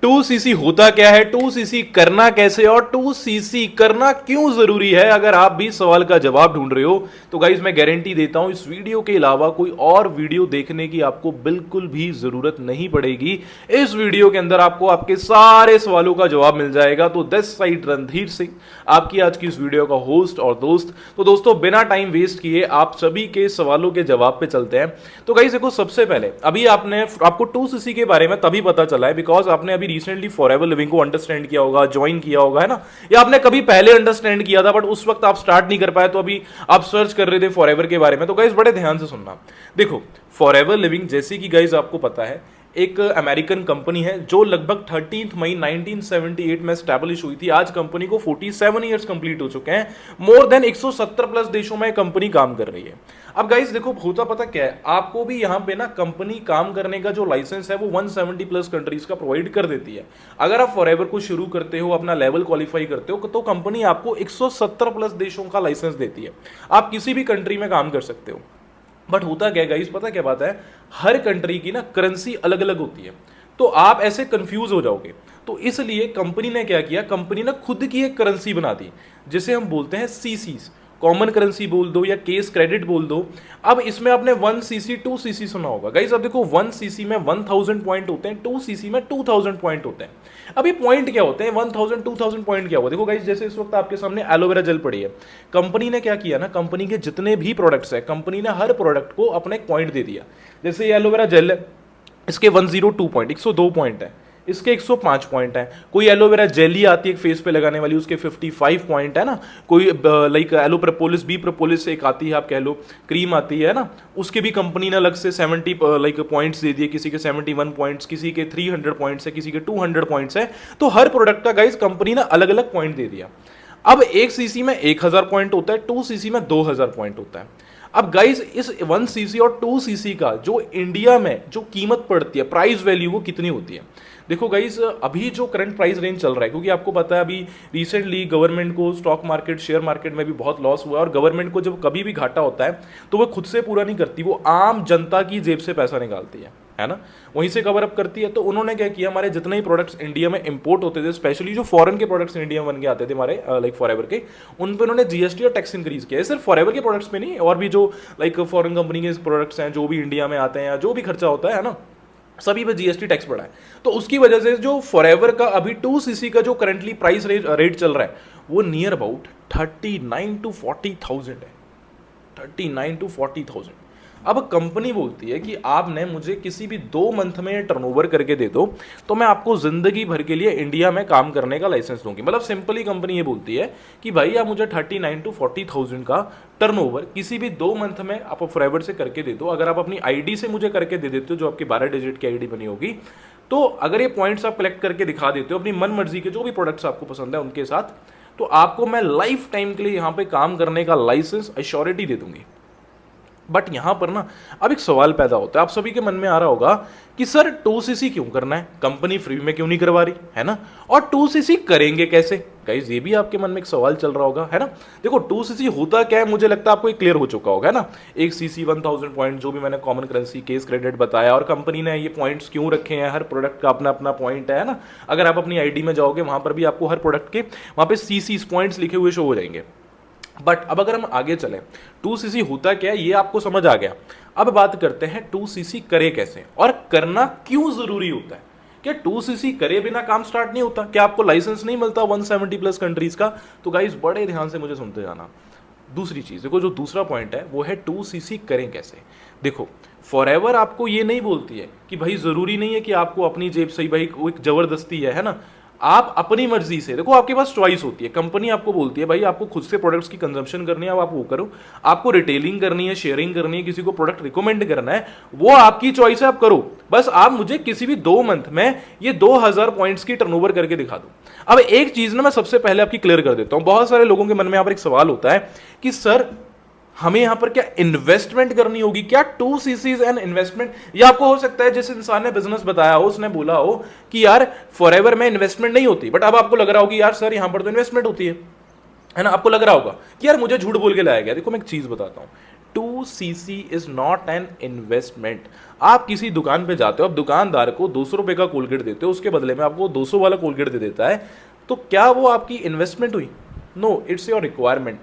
2cc होता क्या है, 2cc करना कैसे और 2cc करना क्यों जरूरी है। अगर आप भी सवाल का जवाब ढूंढ रहे हो तो गाइज मैं गारंटी देता हूं इस वीडियो के अलावा कोई और वीडियो देखने की आपको बिल्कुल भी जरूरत नहीं पड़ेगी। इस वीडियो के अंदर आपको आपके सारे सवालों का जवाब मिल जाएगा। तो दिस साइड रणधीर सिंह, आपकी आज की इस वीडियो का होस्ट और दोस्त। तो दोस्तों बिना टाइम वेस्ट किए आप सभी के सवालों के जवाब पे चलते हैं। तो गाइज देखो, सबसे पहले अभी आपको 2cc के बारे में तभी पता चला है बिकॉज आपने अभी रिसेंटली फॉरएवर लिविंग को अंडरस्टैंड किया होगा, ज्वाइन किया होगा, है ना, या आपने कभी पहले अंडरस्टैंड किया था बट उस वक्त आप स्टार्ट नहीं कर पाए, तो अभी आप सर्च कर रहे थे फॉरएवर के बारे में। तो गाइस बड़े ध्यान से सुनना। देखो, फॉरएवर लिविंग जैसे कि गाइस आपको पता है एक अमेरिकन कंपनी है जो लगभग 13 मई 1978 में स्टैब्लिश हुई थी। आज कंपनी को 47 ईयर्स कंप्लीट हो चुके हैं। मोर देन 170 प्लस देशों में कंपनी काम कर रही है। अब गाइस देखो, होता पता क्या है, आपको भी यहां पे ना कंपनी काम करने का जो लाइसेंस है वो 170 प्लस कंट्रीज का प्रोवाइड कर देती है। अगर आप फॉरएवर को शुरू करते हो, अपना लेवल क्वालिफाई करते हो, तो कंपनी आपको 170 प्लस देशों का लाइसेंस देती है। आप किसी भी कंट्री में काम कर सकते हो। बट होता क्या गाइस, पता क्या बात है, हर कंट्री की ना करेंसी अलग अलग होती है, तो आप ऐसे कंफ्यूज हो जाओगे। तो इसलिए कंपनी ने क्या किया, कंपनी ने खुद की एक करेंसी बना दी जिसे हम बोलते हैं सीसीज, कॉमन करेंसी बोल दो या केस क्रेडिट बोल दो। अब इसमें आपने 1cc 2cc सुना होगा। गाइस अब देखो, 1cc में 1000 पॉइंट होते हैं, 2cc में 2000 पॉइंट होते हैं। अभी पॉइंट क्या होते हैं, 1000 2000 पॉइंट क्या होगा। देखो गाइस, जैसे इस वक्त आपके सामने एलोवेरा जेल पड़ी है, कंपनी ने क्या किया ना, कंपनी के जितने भी प्रोडक्ट्स है, कंपनी ने हर प्रोडक्ट को अपने एक पॉइंट दे दिया। जैसे ये एलोवेरा जेल है, इसके 102 पॉइंट, 102 पॉइंट है, इसके 105 पॉइंट है। कोई एलोवेरा जेली आती है फेस पे लगाने वाली, उसके 55 पॉइंट है ना। कोई like aloe propolis, bee propolis एक आती है, आप कह लो क्रीम आती है ना, उसके भी कंपनी ने अलग से 70 लाइक पॉइंट्स दे दिए। किसी के 71 पॉइंट्स, किसी के 300 पॉइंट्स है, किसी के 200 पॉइंट्स है। तो हर प्रोडक्ट का गाइस कंपनी ने अलग अलग पॉइंट दे दिया। अब 1cc में 1000 पॉइंट होता है, 2cc में 2000 पॉइंट होता है। अब गाइस इस 1cc और 2cc का जो इंडिया में जो कीमत पड़ती है, प्राइस वैल्यू, वो कितनी होती है। देखो गाइस, अभी जो करंट प्राइस रेंज चल रहा है, क्योंकि आपको पता है अभी रिसेंटली गवर्नमेंट को स्टॉक मार्केट, शेयर मार्केट में भी बहुत लॉस हुआ है, और गवर्नमेंट को जब कभी भी घाटा होता है तो वो खुद से पूरा नहीं करती, वो आम जनता की जेब से पैसा निकालती है ना, वहीं से कवर अप करती है। तो उन्होंने क्या किया, हमारे जितने ही प्रोडक्ट्स इंडिया में इंपोर्ट होते थे, स्पेशली जो फॉरेन के प्रोडक्ट्स इंडिया में बन के आते थे हमारे लाइक फॉरएवर के, उन पर उन्होंने जीएसटी और टैक्स इंक्रीज किया है। सिर्फ फॉरएवर के प्रोडक्ट्स पे नहीं, और भी जो लाइक फॉरेन कंपनी के प्रोडक्ट्स हैं जो भी इंडिया में आते हैं, या जो भी खर्चा होता है ना, सभी पे जीएसटी टैक्स बढ़ा है। तो उसकी वजह से जो फॉरएवर का अभी 2cc का जो करंटली प्राइस रेट चल रहा है वो नियर अबाउट 39 to 40,000 है, 39 to 40,000। अब कंपनी बोलती है कि आपने मुझे किसी भी 2 मंथ में टर्नओवर करके दे दो तो मैं आपको जिंदगी भर के लिए इंडिया में काम करने का लाइसेंस दूंगी। मतलब सिंपली कंपनी ये बोलती है कि भाई आप मुझे 39 to 40,000 का टर्नओवर किसी भी 2 मंथ में आप फॉरएवर से करके दे दो। अगर आप अपनी आईडी से मुझे करके दे देते हो, जो आपकी 12 डिजिट की आईडी बनी होगी, तो अगर ये पॉइंट्स आप कलेक्ट करके दिखा देते हो अपनी मन मर्जी के जो भी प्रोडक्ट्स आपको पसंद है उनके साथ, तो आपको मैं लाइफ टाइम के लिए यहाँ पे काम करने का लाइसेंस एश्योरिटी दे दूंगी। बट यहां पर ना अब एक सवाल पैदा होता है, आप सभी के मन में आ रहा होगा कि सर 2cc क्यों करना है, कंपनी फ्री में क्यों नहीं करवा रही है ना, और 2cc करेंगे कैसे। गाइस ये भी आपके मन में एक सवाल चल रहा होगा, है ना। देखो 2cc होता क्या है, मुझे लगता है आपको क्लियर हो चुका होगा, है ना। 1cc 1000 पॉइंट, जो भी मैंने कॉमन करेंसी, केस क्रेडिट बताया, और कंपनी ने ये पॉइंट्स क्यों रखे हैं, हर प्रोडक्ट का अपना अपना पॉइंट है ना। अगर आप अपनी आईडी में जाओगे वहां पर भी आपको हर प्रोडक्ट के वहां पे सीसी पॉइंट्स लिखे हुए शो हो जाएंगे। बट अब अगर हम आगे चलें, 2cc होता क्या है ये आपको समझ आ गया। अब बात करते हैं 2cc करे कैसे और करना क्यों जरूरी होता है। क्या 2cc करे बिना काम स्टार्ट नहीं होता, क्या आपको लाइसेंस नहीं मिलता 170 प्लस कंट्रीज का। तो गाइस बड़े ध्यान से मुझे सुनते जाना। दूसरी चीज देखो, जो दूसरा पॉइंट है वो है 2cc करें कैसे। देखो फॉरएवर आपको ये नहीं बोलती है कि भाई जरूरी नहीं है कि आपको अपनी जेब से ही, भाई वो एक जबरदस्ती है ना, आप अपनी मर्जी से, देखो आपके पास चॉइस होती है। कंपनी आपको बोलती है भाई आपको खुद से प्रोडक्ट्स की कंजम्पशन करनी है, अब आप वो करो। आपको रिटेलिंग करनी है, शेयरिंग करनी है, किसी को प्रोडक्ट रिकमेंड करना है, वो आपकी चॉइस है, आप करो। बस आप मुझे किसी भी 2 मंथ में ये 2000 पॉइंट्स की टर्नओवर करके दिखा दो। अब एक चीज ना मैं सबसे पहले आपकी क्लियर कर देता हूं। बहुत सारे लोगों के मन में यहाँ पर एक सवाल होता है कि सर हमें यहां पर क्या इन्वेस्टमेंट करनी होगी, क्या 2cc इज एन इन्वेस्टमेंट। या आपको हो सकता है जिस इंसान ने बिजनेस बताया हो उसने बोला हो कि यार फॉरएवर में इन्वेस्टमेंट नहीं होती, बट अब आपको लग रहा होगी यार सर यहां पर तो इन्वेस्टमेंट होती है ना। आपको लग रहा होगा कि यार मुझे झूठ बोल के लाया गया। देखो मैं एक चीज बताता हूं, 2cc is not an investment. आप किसी दुकान पे जाते हो, अब दुकानदार को 200 रुपए का कोलगेट देते हो, उसके बदले में आपको 200 वाला कोलगेट दे देता है, तो क्या वो आपकी इन्वेस्टमेंट हुई? No, it's your requirement.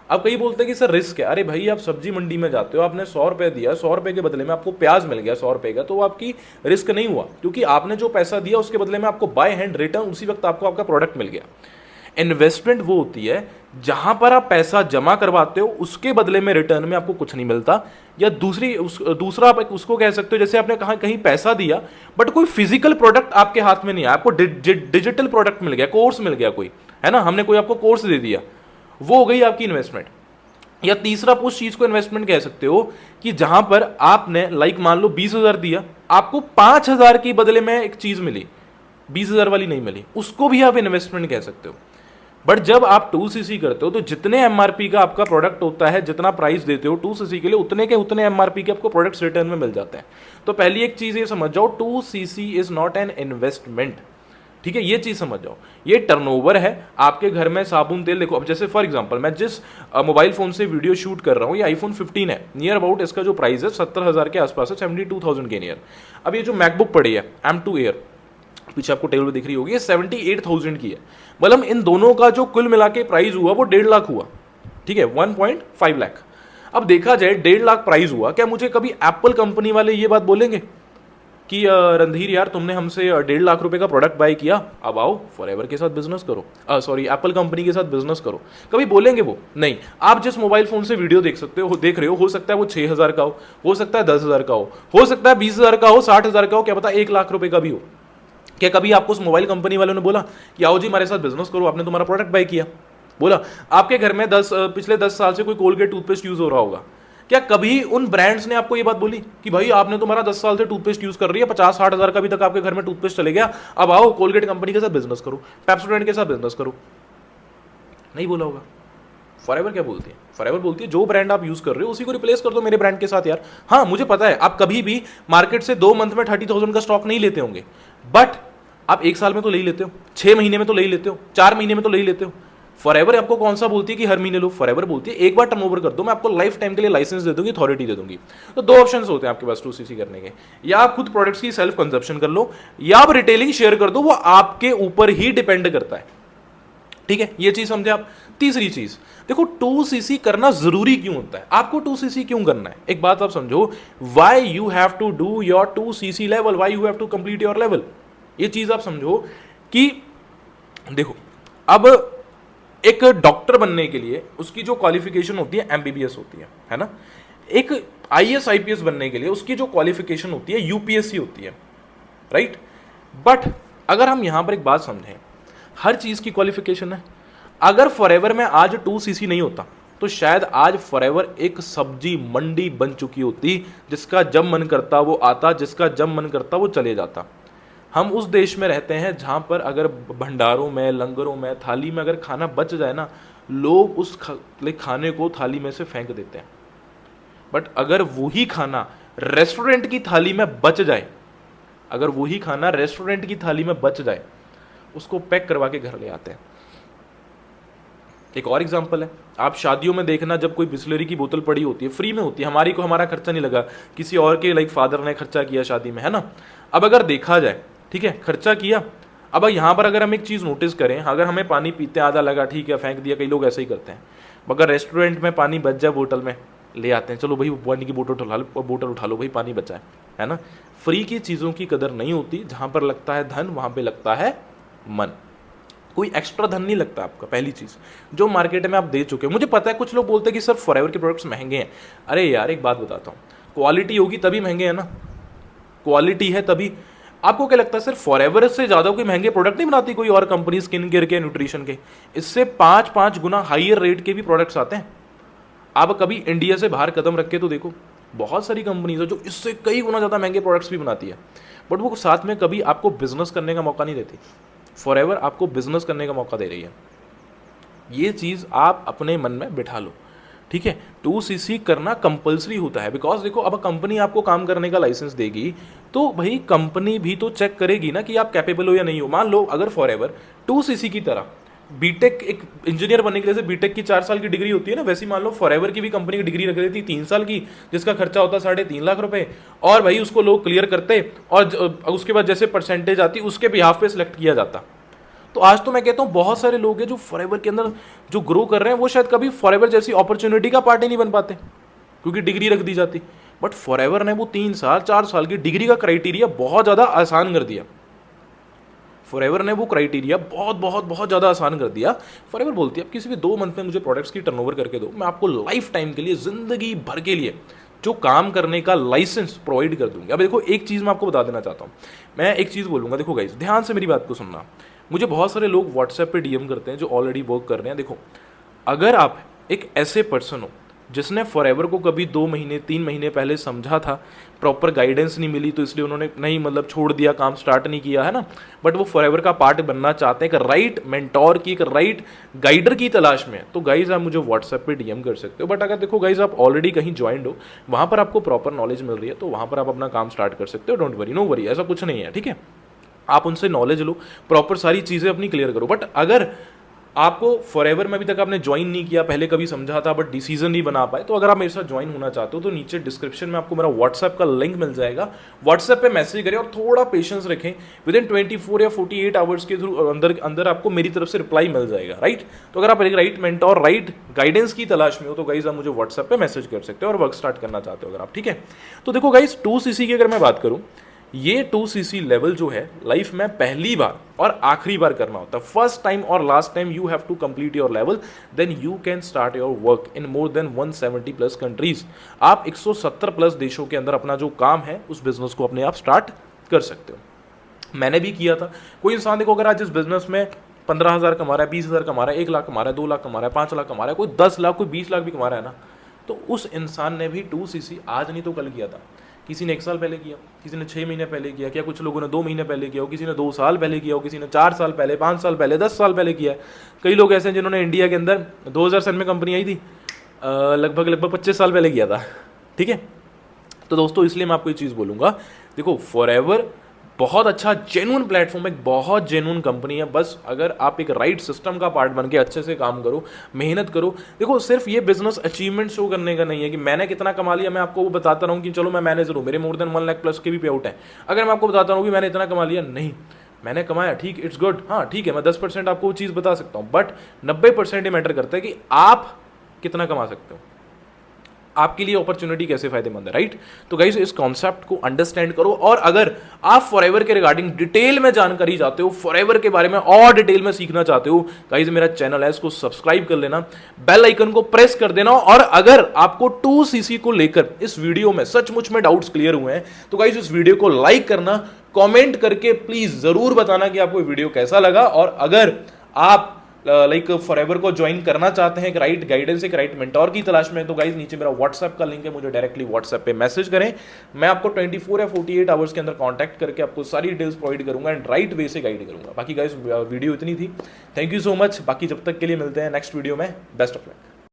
अब कई बोलते हैं कि सर रिस्क है। अरे भाई, आप सब्जी मंडी में जाते हो, आपने 100 रुपए दिया, 100 रुपए के बदले में आपको प्याज मिल गया 100 रुपए का, तो वो आपकी रिस्क नहीं हुआ, क्योंकि आपने जो पैसा दिया उसके बदले में आपको बाय हैंड रिटर्न उसी वक्त आपको आपका प्रोडक्ट मिल गया। इन्वेस्टमेंट वो होती है जहां पर आप पैसा जमा करवाते हो, उसके बदले में रिटर्न में आपको कुछ नहीं मिलता। या दूसरा आप उसको कह सकते हो, जैसे आपने कहा कहीं पैसा दिया बट कोई फिजिकल प्रोडक्ट आपके हाथ में नहीं आया, आपको डिजिटल प्रोडक्ट मिल गया, कोर्स मिल गया कोई, है ना, हमने कोई आपको कोर्स दे दिया, वो हो गई आपकी इन्वेस्टमेंट। या तीसरा आप उस चीज को इन्वेस्टमेंट कह सकते हो कि जहां पर आपने लाइक मान लो 20,000 दिया, आपको 5,000 के बदले में एक चीज मिली, 20,000 वाली नहीं मिली, उसको भी आप इन्वेस्टमेंट कह सकते हो। बट जब आप 2cc करते हो तो जितने एमआरपी का आपका प्रोडक्ट होता है, जितना प्राइस देते हो 2cc के लिए, उतने के उतने एमआरपी के आपको प्रोडक्ट्स रिटर्न में मिल जाते हैं। तो पहली एक चीज ये समझ जाओ, 2cc is not an investment. ठीक है, ये चीज समझ जाओ, ये टर्नओवर है। आपके घर में साबुन तेल देखो, अब जैसे फॉर एग्जांपल मैं जिस मोबाइल फोन से वीडियो शूट कर रहा हूँ, ये आईफोन 15 है, नियर अबाउट इसका जो प्राइस है 70,000 के आसपास है, 72,000 के नियर। अब ये जो मैकबुक पड़ी है M2 एयर, पीछे आपको टेबल पे दिख रही होगी, ये 78,000 की है। मतलब इन दोनों का जो कुल मिला के प्राइस हुआ वो 1.5 लाख हुआ। ठीक है, 1.5 लाख। अब देखा जाए 1.5 लाख प्राइस हुआ, क्या मुझे कभी एप्पल कंपनी वाले ये बात बोलेंगे कि रणधीर यार तुमने हमसे 1.5 लाख रुपए का प्रोडक्ट बाय किया, अब आओ फॉरएवर के साथ बिजनेस करो, सॉरी एप्पल कंपनी के साथ बिजनेस करो? कभी बोलेंगे वो? नहीं। आप जिस मोबाइल फोन से वीडियो देख रहे हो सकता है वो 6,000 का हो सकता है 10,000 का हो सकता है 20,000 का हो, 60,000 का हो, क्या पता 1 लाख रुपए का भी हो। क्या कभी आपको उस मोबाइल कंपनी वालों ने बोला कि आओ जी हमारे साथ बिजनेस करो, आपने तुम्हारा प्रोडक्ट बाय किया? बोला? आपके घर में पिछले 10 साल से कोई कोलगेट टूथपेस्ट यूज हो रहा होगा, क्या कभी उन ब्रांड्स ने आपको ये बात बोली कि भाई आपने तुम्हारा 10 साल से टूथपेस्ट यूज कर रही है, 50-60 हजार का अभी तक आपके घर में टूथपेस्ट चले गया, अब आओ कोलगेट कंपनी के साथ बिजनेस करो, पेप्सोडेंट के साथ बिजनेस करो? नहीं बोला होगा। फॉरएवर क्या बोलती है? फॉरएवर बोलती है जो ब्रांड आप यूज कर रहे हो उसी को रिप्लेस कर दो मेरे ब्रांड के साथ यार। हाँ, मुझे पता है आप कभी भी मार्केट से 2 मंथ में 30,000 का स्टॉक नहीं लेते होंगे, बट आप 1 साल में तो ले ही लेते हो, 6 महीने में तो ले ही लेते हो, 4 महीने में तो ले ही लेते हो। फॉरएवर आपको कौन सा बोलती है कि हर महीने लो? फॉरएवर बोलती है एक बार टर्नओवर कर दो, मैं आपको लाइफ टाइम के लिए लाइसेंस दे दूंगी, अथॉरिटी दे दूंगी। तो 2 ऑप्शंस होते हैं आपके पास 2cc करने के, या आप खुद प्रोडक्ट्स की सेल्फ कंजप्शन कर लो, या आप रिटेलिंग शेयर कर दो, वो आपके ऊपर ही डिपेंड करता है। ठीक है, ये चीज समझे आप। तीसरी चीज देखो, 2cc करना जरूरी क्यों होता है? आपको 2cc क्यों करना है? एक बात आप समझो, why you have to do your 2cc level, why you have to complete your level. ये चीज आप समझो कि देखो, अब एक डॉक्टर बनने के लिए उसकी जो क्वालिफिकेशन होती है MBBS होती है ना। एक IAS IPS बनने के लिए उसकी जो क्वालिफिकेशन होती है UPSC होती है, राइट। बट अगर हम यहां पर एक बात समझें, हर चीज की क्वालिफिकेशन है। अगर फॉरएवर में आज 2cc नहीं होता तो शायद आज फॉरएवर एक सब्जी मंडी बन चुकी होती, जिसका जब मन करता वो आता, जिसका जब मन करता वो चले जाता। हम उस देश में रहते हैं जहां पर अगर भंडारों में, लंगरों में, थाली में अगर खाना बच जाए ना, लोग उस खाने को थाली में से फेंक देते हैं। बट अगर वही खाना रेस्टोरेंट की थाली में बच जाए, अगर वही खाना रेस्टोरेंट की थाली में बच जाए, उसको पैक करवा के घर ले आते हैं। एक और एग्जांपल है, आप शादियों में देखना, जब कोई बिस्लरी की बोतल पड़ी होती है, फ्री में होती है, हमारा खर्चा नहीं लगा, किसी और के फादर ने खर्चा किया शादी में, है ना। अब अगर देखा जाए, ठीक है, खर्चा किया। अब यहां पर अगर हम एक चीज नोटिस करें, अगर हमें पानी पीते आधा लगा, ठीक है, फेंक दिया, कई लोग ऐसे ही करते हैं। मगर रेस्टोरेंट में पानी बच जाए बोतल में, ले आते हैं, चलो भाई पानी की बोतल उठा लो भाई, पानी बचा है ना। फ्री की चीजों की कदर नहीं होती, जहां पर लगता है धन वहां पे लगता है मन। कोई एक्स्ट्रा धन नहीं लगता आपका। पहली चीज जो मार्केट में आप दे चुके हो। मुझे पता है कुछ लोग बोलते हैं कि सर फॉरएवर के प्रोडक्ट्स महंगे हैं। अरे यार एक बात बताता हूँ, क्वालिटी होगी तभी महंगे है ना, क्वालिटी है तभी। आपको क्या लगता है सर फॉरएवर से ज्यादा कोई महंगे प्रोडक्ट नहीं बनाती कोई और कंपनी स्किन केयर के, न्यूट्रिशन के? इससे 5-5 गुना हाइयर रेट के भी प्रोडक्ट्स आते हैं। आप कभी इंडिया से बाहर कदम रख के तो देखो, बहुत सारी कंपनीज है जो इससे कई गुना ज्यादा महंगे प्रोडक्ट्स भी बनाती है, बट वो साथ में कभी आपको बिजनेस करने का मौका नहीं देती। फॉरएवर आपको बिजनेस करने का मौका दे रही है। ये चीज आप अपने मन में बिठा लो, ठीक है। 2cc करना कंपलसरी होता है, बिकॉज देखो अब कंपनी आपको काम करने का लाइसेंस देगी तो भाई कंपनी भी तो चेक करेगी ना कि आप कैपेबल हो या नहीं हो। मान लो अगर फॉरएवर 2cc की तरह बीटेक एक इंजीनियर बनने के लिए जैसे बीटेक की 4 साल की डिग्री होती है ना, वैसे मान लो फॉरएवर की भी कंपनी की डिग्री रख देती 3 साल की, जिसका खर्चा होता 3.5 लाख रुपए, और भाई उसको लोग क्लियर करते और उसके बाद जैसे परसेंटेज आती उसके बिहाफ पे सिलेक्ट किया जाता। तो आज तो मैं कहता हूँ बहुत सारे लोग हैं जो फॉरएवर के अंदर जो ग्रो कर रहे हैं वो शायद कभी फॉरएवर जैसी अपॉर्चुनिटी का पार्ट ही नहीं बन पाते क्योंकि डिग्री रख दी जाती। बट फॉरएवर ने वो 3 साल 4 साल की डिग्री का क्राइटेरिया बहुत ज़्यादा आसान कर दिया। फॉरएवर ने वो क्राइटेरिया बहुत बहुत बहुत ज़्यादा आसान कर दिया। फॉरएवर बोलती है आप किसी भी 2 मंथ में मुझे प्रोडक्ट्स की टर्नओवर करके दो, मैं आपको लाइफ टाइम के लिए, जिंदगी भर के लिए जो काम करने का लाइसेंस प्रोवाइड कर दूंगी। अब देखो एक चीज़ मैं आपको बता देना चाहता हूँ, मैं एक चीज़ बोलूँगा, देखो गाइस ध्यान से मेरी बात को सुनना। मुझे बहुत सारे लोग व्हाट्सएप पे डीएम करते हैं जो ऑलरेडी वर्क कर रहे हैं। देखो अगर आप एक ऐसे पर्सन हो जिसने फॉरएवर को कभी 2 महीने 3 महीने पहले समझा था, प्रॉपर गाइडेंस नहीं मिली तो इसलिए उन्होंने नहीं मतलब छोड़ दिया, काम स्टार्ट नहीं किया है ना, बट वो फॉरएवर का पार्ट बनना चाहते हैं, एक राइट मेंटोर की, एक राइट गाइडर की तलाश में, तो गाइज आप मुझे व्हाट्सएप पे डीएम कर सकते हो। बट अगर देखो गाइज आप ऑलरेडी कहीं ज्वाइंड हो, वहाँ पर आपको प्रॉपर नॉलेज मिल रही है, तो वहाँ पर आप अपना काम स्टार्ट कर सकते हो। डोंट वरी, नो वरी, ऐसा कुछ नहीं है, ठीक है। आप उनसे नॉलेज लो, प्रॉपर सारी चीज़ें अपनी क्लियर करो। बट अगर आपको फॉरएवर में अभी तक आपने ज्वाइन नहीं किया, पहले कभी समझा था बट डिसीजन नहीं बना पाए, तो अगर आप मेरे साथ ज्वाइन होना चाहते हो तो नीचे डिस्क्रिप्शन में आपको मेरा व्हाट्सएप का लिंक मिल जाएगा। व्हाट्सएप पे मैसेज करें और थोड़ा पेशेंस रखें, विद इन 24 या 48 आवर्स के थ्रू अंदर आपको मेरी तरफ से रिप्लाई मिल जाएगा, राइट। तो अगर आप एक राइट मेंटोर, राइट गाइडेंस की तलाश में हो तो गाइज आप मुझे व्हाट्सएप पे मैसेज कर सकते हो और वर्क स्टार्ट करना चाहते हो अगर आप, ठीक है। तो देखो गाइज 2cc की अगर मैं बात करूँ, ये 2cc लेवल जो है लाइफ में पहली बार और आखिरी बार करना होता है। फर्स्ट टाइम और last time you have to complete your level, then you can start your work in more than 170 plus countries. आप 170 प्लस देशों के अंदर अपना जो काम है उस बिजनेस को अपने आप स्टार्ट कर सकते हो। मैंने भी किया था। कोई इंसान देखो अगर आज इस बिजनेस में 15,000 कमा रहा है, 20,000 कमा रहा है, 1 लाख कमा रहा है, 2 लाख कमा रहा है, 5 लाख कमा रहा है, कोई 10 लाख, कोई 20 लाख भी कमा रहा है ना, तो उस इंसान ने भी 2cc आज नहीं तो कल किया था। किसी ने 1 साल पहले किया, किसी ने 6 महीने पहले किया, क्या कुछ लोगों ने 2 महीने पहले किया हो, किसी ने 2 साल पहले किया हो, किसी ने 4 साल पहले, 5 साल पहले, 10 साल पहले किया है। कई लोग ऐसे हैं जिन्होंने इंडिया के अंदर 2007 में कंपनी आई थी, लगभग 25 साल पहले किया था, ठीक है। तो दोस्तों इसलिए मैं आपको ये चीज़ बोलूँगा, देखो फॉरएवर बहुत अच्छा जेन्युइन प्लेटफॉर्म है, बहुत जेन्युइन कंपनी है। बस अगर आप एक राइट सिस्टम का पार्ट बन के अच्छे से काम करो, मेहनत करो। देखो सिर्फ ये बिजनेस अचीवमेंट शो करने का नहीं है कि मैंने कितना कमा लिया, मैं आपको वो बताता रहूँ कि चलो मैं मैनेजर हूँ, मेरे मोर देन 1 लाख प्लस के भी पे आउट है। अगर मैं आपको बताता रहूँ कि मैंने इतना कमा लिया, नहीं, मैंने कमाया, ठीक, इट्स गुड, हाँ ठीक है, मैं 10% आपको वो चीज़ बता सकता हूँ, बट 90% ये मैटर करता है कि आप कितना कमा सकते हो, आपके लिए अपॉर्चुनिटी कैसे फायदेमंद है, राइट। तो गाइस इस कॉन्सेप्ट को अंडरस्टैंड करो, और अगर आप फॉरएवर के रिगार्डिंग डिटेल में जानकारी चाहते हो, फॉरएवर के बारे में और डिटेल में सीखना चाहते हो, गाइस मेरा चैनल है, इसको सब्सक्राइब कर लेना, बेल आइकन को प्रेस कर देना। और अगर आपको 2cc को लेकर इस वीडियो में सचमुच में डाउट्स क्लियर हुए हैं तो गाइस इस वीडियो को लाइक करना, कॉमेंट करके प्लीज जरूर बताना कि आपको वीडियो कैसा लगा। और अगर आप लाइक फॉरएवर को ज्वाइन करना चाहते हैं, एक राइट गाइडेंस, एक राइट मेंटोर की तलाश में, तो गाइज नीचे मेरा व्हाट्सएप का लिंक है, मुझे डायरेक्टली व्हाट्सएप पे मैसेज करें, मैं आपको 24 या 48 आवर्स के अंदर कांटेक्ट करके आपको सारी डिटेल्स प्रोवाइड करूंगा एंड राइट वे से गाइड करूंगा। बाकी गाइज वीडियो इतनी थी, थैंक यू सो मच। बाकी जब तक के लिए मिलते हैं नेक्स्ट वीडियो में, बेस्ट ऑफ लक।